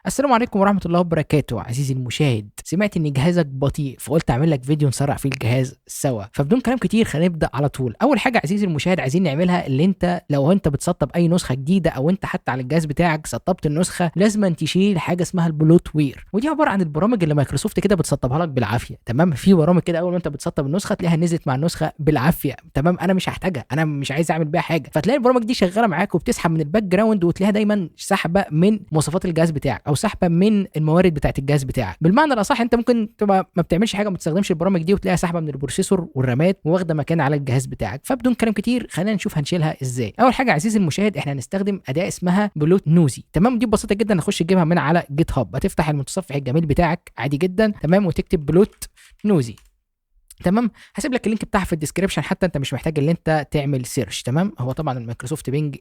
السلام عليكم ورحمة الله وبركاته. عزيزي المشاهد، سمعت ان جهازك بطيء فقلت اعمل لك فيديو نسرع فيه الجهاز سوا. فبدون كلام كتير خلينا نبدا على طول. اول حاجه عزيزي المشاهد عايزين نعملها، اللي انت لو انت بتسطب اي نسخه جديده او انت حتى على الجهاز بتاعك سطبت النسخه، لازم تشيل حاجه اسمها البلوت وير، ودي عباره عن البرامج اللي مايكروسوفت كده بتسطبها لك بالعافيه. تمام، في برامج كده اول ما انت بتسطب النسخه تلاقيها نزلت مع النسخه بالعافيه. تمام، انا مش هحتاجها، انا مش عايز اعمل بيها حاجه، فتلاقي البرامج دي شغاله معاك وبتسحب من الباك جراوند، وتلاقيها دايما سحبه من مواصفات الجهاز بتاعك او سحبه من الموارد بتاعت الجهاز بتاعك. بالمعنى الاصح انت ممكن تبقى ما بتعملش حاجه، ما تستخدمش البرامج دي وتلاقيها سحبه من البروسيسور والرامات واخده مكان على الجهاز بتاعك. فبدون كلام كتير خلينا نشوف هنشيلها ازاي. اول حاجه عزيزي المشاهد احنا هنستخدم اداه اسمها بلوت نوزي. تمام، دي بسيطه جدا، نخش نجيبها من على جيت هاب. هتفتح المتصفح الجميل بتاعك عادي جدا، تمام، وتكتب بلوت نوزي. تمام، هسيب لك اللينك بتاعها في الديسكربشن، حتى انت مش محتاج ان انت تعمل سيرش. تمام، هو طبعا المايكروسوفت بينج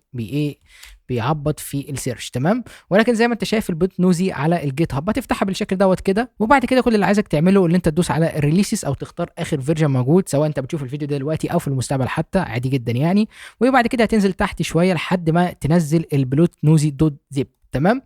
بيعبط في السيرش. تمام، ولكن زي ما انت شايف البوت نوزي على الجيت هاب هتفتحها بالشكل دوت كده. وبعد كده كل اللي عايزك تعمله ان انت تدوس على الريليسز او تختار اخر فيرجن موجود، سواء انت بتشوف الفيديو ده دلوقتي او في المستقبل حتى عادي جدا يعني. وبعد كده هتنزل تحت شويه لحد ما تنزل البلوت نوزي دوت زيب. تمام،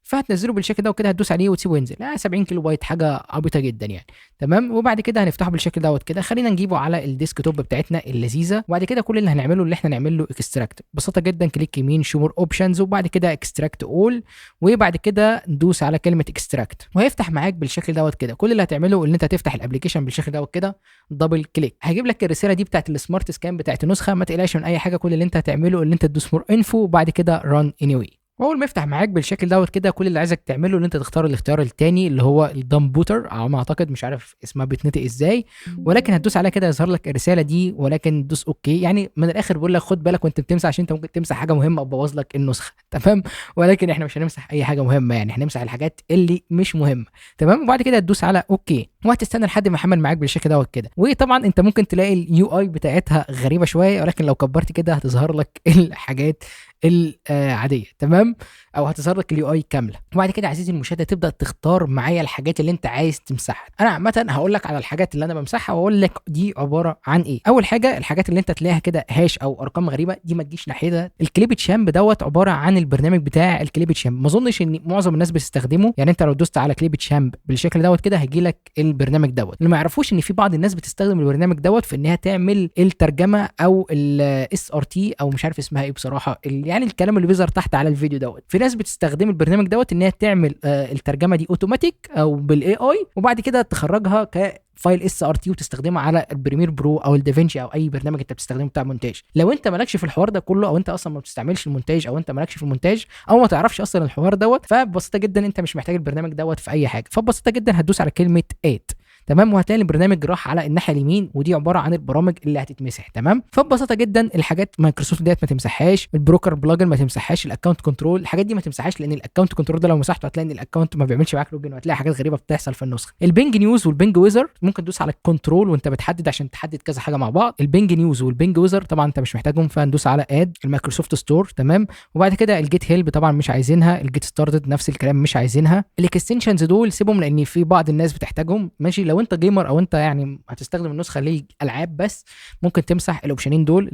فهتنزله بالشكل ده وكده، هتدوس عليه وتسيبه ينزل. 70 كيلو بايت، حاجه عبيطه جدا يعني. تمام، وبعد كده هنفتحه بالشكل دوت كده. خلينا نجيبه على الديسك توب بتاعتنا اللذيذه. وبعد كده كل اللي هنعمله اللي احنا نعمل له اكستراكت ببساطه جدا، كليك يمين شو مور اوبشنز وبعد كده اكستراكت اول، وبعد كده ندوس على كلمه اكستراكت وهيفتح معاك بالشكل دوت كده. كل اللي هتعمله ان انت تفتح الابلكيشن بالشكل دوت كده، دبل كليك هيجيب لك الرساله دي بتاعت السمارت سكان بتاعت النسخه. ما تقلقش من اي حاجه، كل اللي انت هتعمله ان انت تدوس مور انفو وبعد كده ران اني واي. واول ما يفتح معاك بالشكل دوت كده كل اللي عايزك تعمله ان انت تختار الاختيار الثاني اللي هو الدم بوتر، على ما اعتقد، مش عارف اسمها بتنطق ازاي، ولكن هتدوس عليها كده يظهر لك الرساله دي، ولكن دوس اوكي. يعني من الاخر بيقول لك خد بالك وانت بتمسح، عشان انت ممكن تمسح حاجه مهمه تبوظ لك النسخه. تمام، ولكن احنا مش هنمسح اي حاجه مهمه، يعني هنمسح الحاجات اللي مش مهمه. تمام، وبعد كده هتدوس على اوكي وهتستنى لحد ما يحمل معاك بالشكل دوت كده. وطبعا انت ممكن تلاقي اليو اي بتاعتها غريبه شويه، ولكن لو كبرت كده هتظهر لك الحاجات العاديه. تمام، او هتظهر لك اليو اي كامله. وبعد كده عزيزي المشاهد تبدا تختار معايا الحاجات اللي انت عايز تمسحها. انا عامه هقول لك على الحاجات اللي انا بمسحها واقول لك دي عباره عن ايه. اول حاجه الحاجات اللي انت تلاقيها كده هاش او ارقام غريبه، دي ما تجيش ناحيتها. الكليب شامب دوت عباره عن البرنامج بتاع الكليب شامب، ما اظنش ان معظم الناس بتستخدمه. يعني انت لو دوست على كليب شامب بالشكل دوت كده هيجي لك البرنامج دوت. اللي ما يعرفوش ان في بعض الناس بتستخدم البرنامج دوت في انها تعمل الترجمه او الاس ار تي او مش عارف اسمها ايه بصراحه، يعني الكلام اللي بيظهر تحت على الفيديو دوت. في ناس بتستخدم البرنامج دوت ان هي تعمل الترجمه دي اوتوماتيك او بالاي اي، وبعد كده تخرجها كفايل اس ار تي وتستخدمها على البريمير برو او الدافينشي او اي برنامج انت بتستخدمه بتاع مونتاج. لو انت مالكش في الحوار ده كله، او انت اصلا ما بتستعملش المونتاج، او انت مالكش في المونتاج، او ما تعرفش اصلا الحوار دوت، فببساطه جدا انت مش محتاج البرنامج دوت في اي حاجه. فببساطه جدا هتدوس على كلمه اد. تمام، وهتلاقي البرنامج راح على الناحيه اليمين، ودي عباره عن البرامج اللي هتتمسح. تمام، فببساطه جدا الحاجات مايكروسوفت ديت ما تمسحهاش، البروكر بلجن ما تمسحهاش، الاكونت كنترول الحاجات دي ما تمسحهاش، لان الاكونت كنترول ده لو مسحته هتلاقي ان الاكونت ما بيعملش معاك لوجن، وهتلاقي حاجات غريبه بتحصل في النسخه. البنج نيوز والبنج ويزر ممكن تدوس على الكنترول وانت بتحدد عشان تحدد كذا حاجه مع بعض. البنج نيوز والبنج ويزر طبعا انت مش محتاجهم، فندوس على اد. المايكروسوفت ستور تمام، وبعد كده الجيت هيلب طبعا مش عايزينها، الجيت ستارتد نفس الكلام مش عايزينها. الاكستنشنز دول سيبهم لان في بعض الناس بتحتاجهم. ماشي، لو انت جيمر او انت يعني هتستخدم النسخه للالعاب بس ممكن تمسح الاوبشنين دول،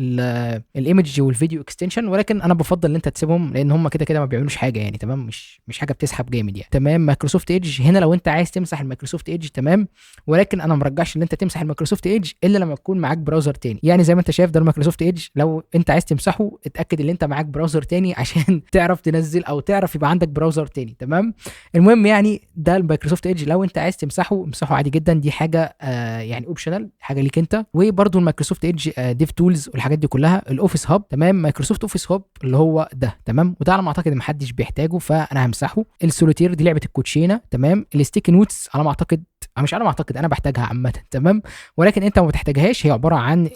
الايمج والفيديو اكستنشن، ولكن انا بفضل ان انت تسيبهم لان هم كده كده ما بيعملوش حاجه يعني. تمام، مش حاجه بتسحب جامد يعني. تمام، مايكروسوفت ايدج هنا لو انت عايز تمسح المايكروسوفت ايدج. تمام، ولكن انا مرجعش ان انت تمسح المايكروسوفت ايدج الا لما يكون معاك براوزر تاني. يعني زي ما انت شايف ده المايكروسوفت ايدج، لو انت عايز تمسحه اتاكد ان انت معاك براوزر تاني عشان تعرف تنزل او تعرف يبقى عندك براوزر تاني. تمام، المهم يعني ده المايكروسوفت ايدج، لو انت عايز تمسحه امسحه عادي جدا، دي حاجه يعني اوبشنال، حاجه ليك انت. وبرده المايكروسوفت ايدج ديف تولز والحاجات دي كلها. الاوفيس هاب تمام، مايكروسوفت اوفيس هاب اللي هو ده. تمام، وده على ما اعتقد ما حدش بيحتاجه فانا همسحه. السوليتير دي لعبه الكوتشينه. تمام، الستيكي نوتس على ما اعتقد، مش على ما اعتقد، انا بحتاجها عامه. تمام، ولكن انت ما بتحتاجهاش، هي عباره عن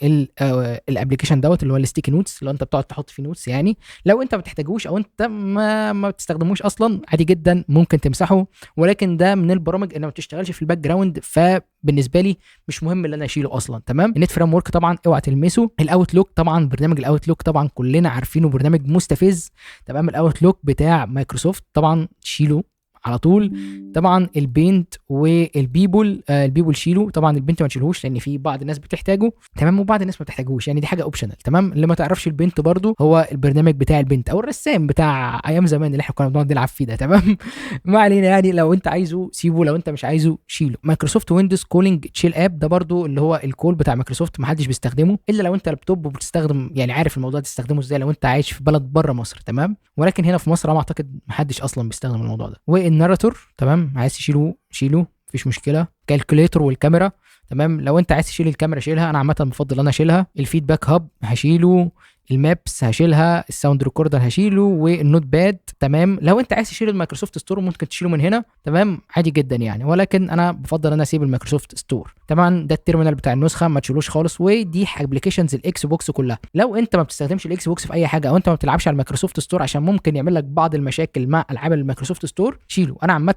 الابلكيشن دوت اللي هو الستيكي نوتس اللي انت بتقعد تحط فيه نوتس. يعني لو انت ما بتحتاجوش او انت ما بتستخدموش اصلا عادي جدا ممكن تمسحه، ولكن ده من البرامج اللي ما بتشتغلش في الباك جراوند، فبالنسبه لي مش مهم اللي انا اشيله اصلا. تمام، النت فريم ورك طبعا اوعى تلمسه. الاوتلوك طبعا، برنامج الاوتلوك طبعا كلنا عارفينه، برنامج مستفز. تمام، الاوتلوك بتاع مايكروسوفت طبعا شيله على طول. طبعا البينت والبيبول البيبول شيله، طبعا البينت ما تشيلهوش لان في بعض الناس بتحتاجه تمام، وبعض الناس ما بتحتاجوش، يعني دي حاجه اوبشنال تمام. اللي ما تعرفش البينت برضو هو البرنامج بتاع البينت او الرسام بتاع ايام زمان اللي احنا كنا بنقعد نلعب فيه ده تمام. ما علينا، يعني لو انت عايزه سيبه، لو انت مش عايزه شيله. مايكروسوفت ويندوز كولينج تشيل اب ده برضو اللي هو الكول بتاع مايكروسوفت، ما حدش بيستخدمه الا لو انت لابتوب وبتستخدم، يعني عارف الموضوع تستخدمه ازاي لو انت عايش في بلد بره مصر تمام. ولكن هنا في مصر انا اعتقد ما حدش اصلا بيستخدم الموضوع ده. والناراتور تمام، عايز تشيله شيله مفيش مشكله. كالكوليتور والكاميرا تمام، لو انت عايز تشيل الكاميرا شيلها، انا عامه بفضل انا اشيلها. الفيدباك هاب هشيله، المابس هشيلها، الساوند ريكوردر هشيله، والنوت باد تمام. لو انت عايز تشيل المايكروسوفت ستور ممكن تشيله من هنا تمام عادي جدا يعني، ولكن انا بفضل انا اسيب المايكروسوفت ستور. طبعا ده التيرمينال بتاع النسخه ما تشيلوش خالص. ودي ابلكيشنز الاكس بوكس كلها، لو انت ما بتستخدمش الاكس بوكس في اي حاجه او انت ما بتلعبش على المايكروسوفت ستور عشان ممكن يعمل لك بعض المشاكل مع العاب المايكروسوفت ستور، شيله. انا عامه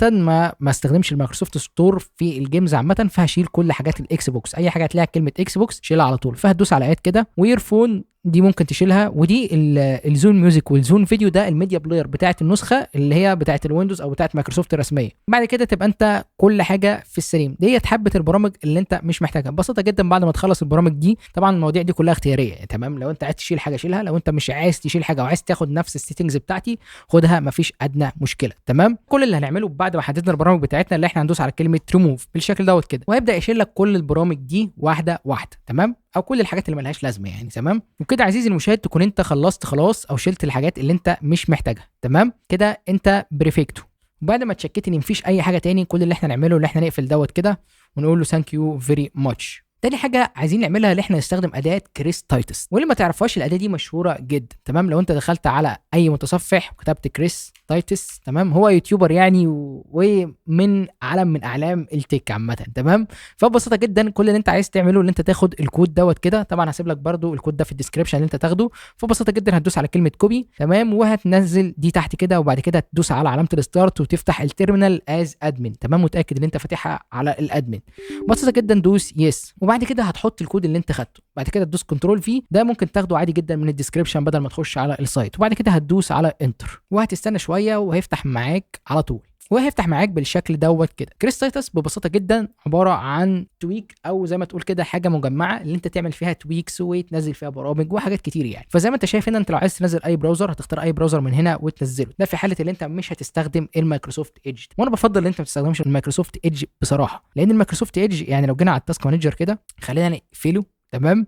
ما استخدمش المايكروسوفت ستور في الجيمز عامه، فهشيل كل حاجات الاكس بوكس. اي حاجه هتلاقيها كلمه اكس بوكس شيلها على طول. فهتدوس على اد كده، ويرفون دي ممكن تشيلها. ودي الزون ميوزك والزون فيديو ده الميديا بلاير بتاعه النسخه اللي هي بتاعه الويندوز او بتاعه مايكروسوفت الرسميه. بعد كده تبقى انت كل حاجه في السليم. ديت حبه البرامج اللي انت مش محتاجها ببساطه جدا. بعد ما تخلص البرامج دي، طبعا المواضيع دي كلها اختياريه تمام، لو انت عايز تشيل حاجه شيلها، لو انت مش عايز تشيل حاجه وعايز تاخد نفس السيتنجز بتاعتي خدها، مفيش ادنى مشكله تمام. كل اللي هنعمله بعد ما حددنا البرامج بتاعتنا اللي احنا هندوس على كلمه ريموف بالشكل دوت كده، وهيبدا يشيل لك كل البرامج دي واحده واحده تمام، او كل الحاجات اللي ملهاش لازمه يعني تمام. وكده عزيزي المشاهد تكون انت خلصت خلاص او شلت الحاجات اللي انت مش محتاجها تمام. كده انت بريفكتو. وبعد ما تشكيت ان مفيش اي حاجه تاني، كل اللي احنا نعمله اللي احنا نقفل دوت كده ونقول له ثانك يو فيري ماتش. تاني حاجه عايزين نعملها اللي احنا نستخدم اداه كريس تايتس. واللي ما تعرفهاش الاداه دي مشهوره جدا تمام. لو انت دخلت على اي متصفح وكتبت كريس تايتس تمام، هو يوتيوبر يعني ومن علم من اعلام التك عامه تمام. فببساطه جدا كل اللي انت عايز تعمله اللي انت تاخد الكود دوت كده، طبعا هسيب لك برده الكود ده في الديسكربشن اللي انت تاخده. فببساطه جدا هتدوس على كلمه كوبي تمام، وهتنزل دي تحت كده، وبعد كده تدوس على علامه الستارت وتفتح التيرمينال از ادمن تمام، متاكد ان انت فاتحها على الادمن. ببساطه جدا دوس يس، وبعد كده هتحط الكود اللي انت خدته. بعد كده تدوس كنترول في ده، ممكن تاخده عادي جدا من الديسكربشن بدل ما تخش على السايت. وبعد كده هتدوس على انتر وهتستنى شويه وهيفتح معاك على طول، وهيفتح معاك بالشكل دوت كده. كريس تايتس ببساطه جدا عباره عن تويك او زي ما تقول كده حاجه مجمعه اللي انت تعمل فيها تويكس وتنزل فيها برامج وحاجات كتير يعني. فزي ما انت شايف هنا، انت لو عايز تنزل اي براوزر هتختار اي براوزر من هنا وتنزله، ده في حاله اللي انت مش هتستخدم المايكروسوفت ايدج. وانا بفضل ان انت ما تستخدمش المايكروسوفت ايدج بصراحه، لان المايكروسوفت ايدج يعني لو جينا على التاسك مانجر كده خلينا نقفله تمام،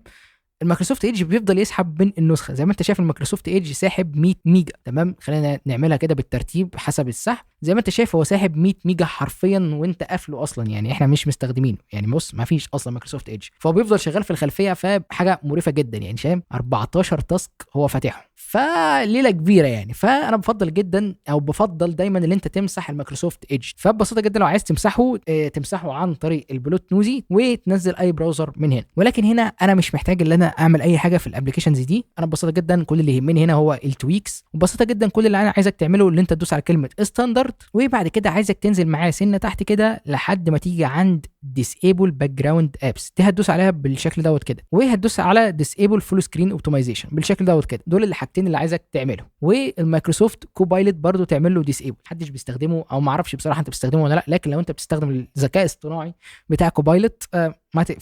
المايكروسوفت ايدج بيفضل يسحب من النسخه. زي ما انت شايف المايكروسوفت ايدج ساحب 100 ميجا تمام. خلينا نعملها كده بالترتيب حسب السحب. زي ما انت شايف هو ساحب 100 ميجا حرفيا وانت قافله اصلا، يعني احنا مش مستخدمينه يعني. بص ما فيش اصلا مايكروسوفت ايدج، فهو بيفضل شغال في الخلفيه، فحاجه مريفه جدا يعني. شايف 14 تاسك هو فاتحهم، فليله كبيره يعني. فانا بفضل جدا او بفضل دايما ان انت تمسح المايكروسوفت ايدج. فببساطه جدا لو عايز تمسحه تمسحه عن طريق البلوت نوزي وتنزل اي براوزر من هنا. ولكن هنا انا مش محتاج ان انا اعمل اي حاجه في الابلكيشنز دي. انا ببساطه جدا كل اللي يهمني هنا هو التويكس. وببساطه جدا كل اللي انا عايزك تعمله اللي انت تدوس على كلمه ستاندرد، وبعد كده عايزك تنزل معايا سنه تحت كده لحد ما تيجي عند disable background apps، دي هتدوس عليها بالشكل دوت كده، وهتدوس على disable full screen optimization بالشكل دوت كده. دول الحاجتين اللي عايزك تعملهم. والمايكروسوفت كوبايلوت برضو تعمل له disable، محدش بيستخدمه او ما اعرفش بصراحه انت بتستخدمه ولا لا، لكن لو انت بتستخدم الذكاء الاصطناعي بتاع كوبايلوت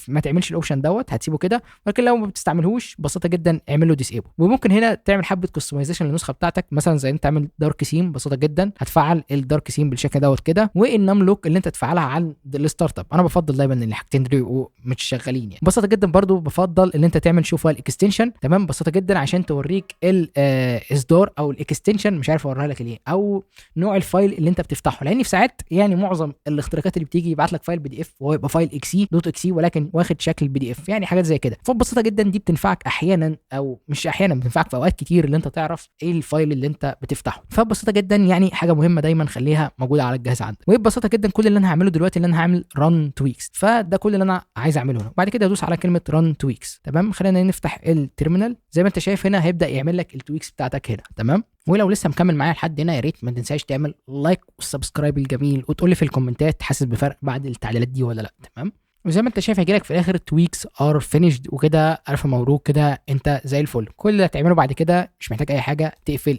ما تعملش الاوبشن دوت، هتسيبه كده. ولكن لو ما بتستعملهوش ببساطه جدا اعمل له ديسيبل. وممكن هنا تعمل حبه كستمايزيشن للنسخه بتاعتك، مثلا زي انت تعمل دارك سيم. بسيطه جدا هتفعل الدارك سيم بالشكل دوت كده، والنم لوك اللي انت تفعلها عن الستارت اب. انا بفضل دايما ان الحاجتين دول يبقوا مش شغالين يعني. بسيطه جدا برضو بفضل ان انت تعمل شو فايل اكستنشن تمام، بسيطه جدا عشان توريك الاصدار او الاكستنشن، مش عارف اوريها لك ليه، او نوع الفايل اللي انت بتفتحه. لان في ساعات يعني معظم الاختراقات اللي بتيجي يبعت لك فايل بي دي اف وهو يبقى فايل اكسي دوت اكسي ولكن واخد شكل البي دي اف، يعني حاجات زي كده. فببساطه جدا دي بتنفعك احيانا او مش احيانا، بتنفعك في اوقات كتير اللي انت تعرف ايه الفايل اللي انت بتفتحه. فببساطه جدا يعني حاجه مهمه دايما خليها موجوده على الجهاز عندك. وببساطه جدا كل اللي انا هعمله دلوقتي ان انا هعمل ران تويكس، فده كل اللي انا عايز اعمله هنا. بعد كده ادوس على كلمه ران تويكس تمام. خلينا نفتح التيرمينال. زي ما انت شايف هنا هيبدا يعمل لك التويكس بتاعتك هنا تمام. ولو لسه مكمل معايا لحد هنا يا ريت ما تنساش تعمل لايك والسبسكرايب الجميل، وتقول لي في الكومنتات حاسس بفرق بعد التعديلات دي ولا لا تمام. وزي ما انت شايف هيجيلك في الاخر تويكس ار فينيشد وكده، الف مبروك كده انت زي الفل. كل اللي هتعمله بعد كده مش محتاج اي حاجه، تقفل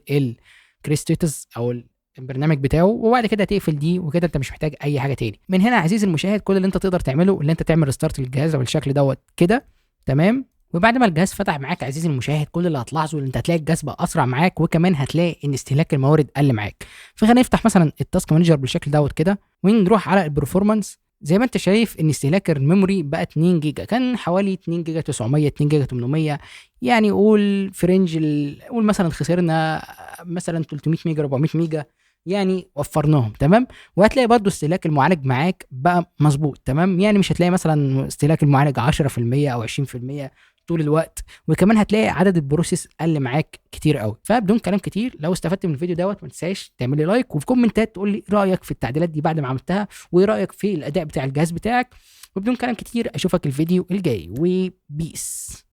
الكريستيتس او البرنامج بتاعه، وبعد كده هتقفل دي، وكده انت مش محتاج اي حاجه تاني. من هنا يا عزيزي المشاهد كل اللي انت تقدر تعمله اللي انت تعمل ريستارت للجهاز بالشكل دوت كده، تمام. وبعد ما الجهاز فتح معاك عزيزي المشاهد، كل اللي هتلاحظه ان انت هتلاقي الجهاز بقى اسرع معاك، وكمان هتلاقي ان استهلاك الموارد قل معاك. فخلينا نفتح مثلا التاسك مانجر بالشكل دوت كده، ونروح على البرفورمانس. زي ما انت شايف ان استهلاك الميموري بقى 2 جيجا، كان حوالي 2 جيجا 900 2 جيجا 800، يعني قول في رينج قول مثلا خسرنا مثلا 300 ميجا 400 ميجا، يعني وفرناهم تمام. وهتلاقي برضو استهلاك المعالج معاك بقى مظبوط تمام، يعني مش هتلاقي مثلا استهلاك المعالج 10% او 20% طول الوقت. وكمان هتلاقي عدد البروسيس قل معاك كتير قوي. فبدون كلام كتير، لو استفدت من الفيديو دوت ما تنساش تعمل لي لايك، وفي كومنتات تقول لي رايك في التعديلات دي بعد ما عملتها، وايه رايك في الاداء بتاع الجهاز بتاعك. وبدون كلام كتير اشوفك الفيديو الجاي، وبيس.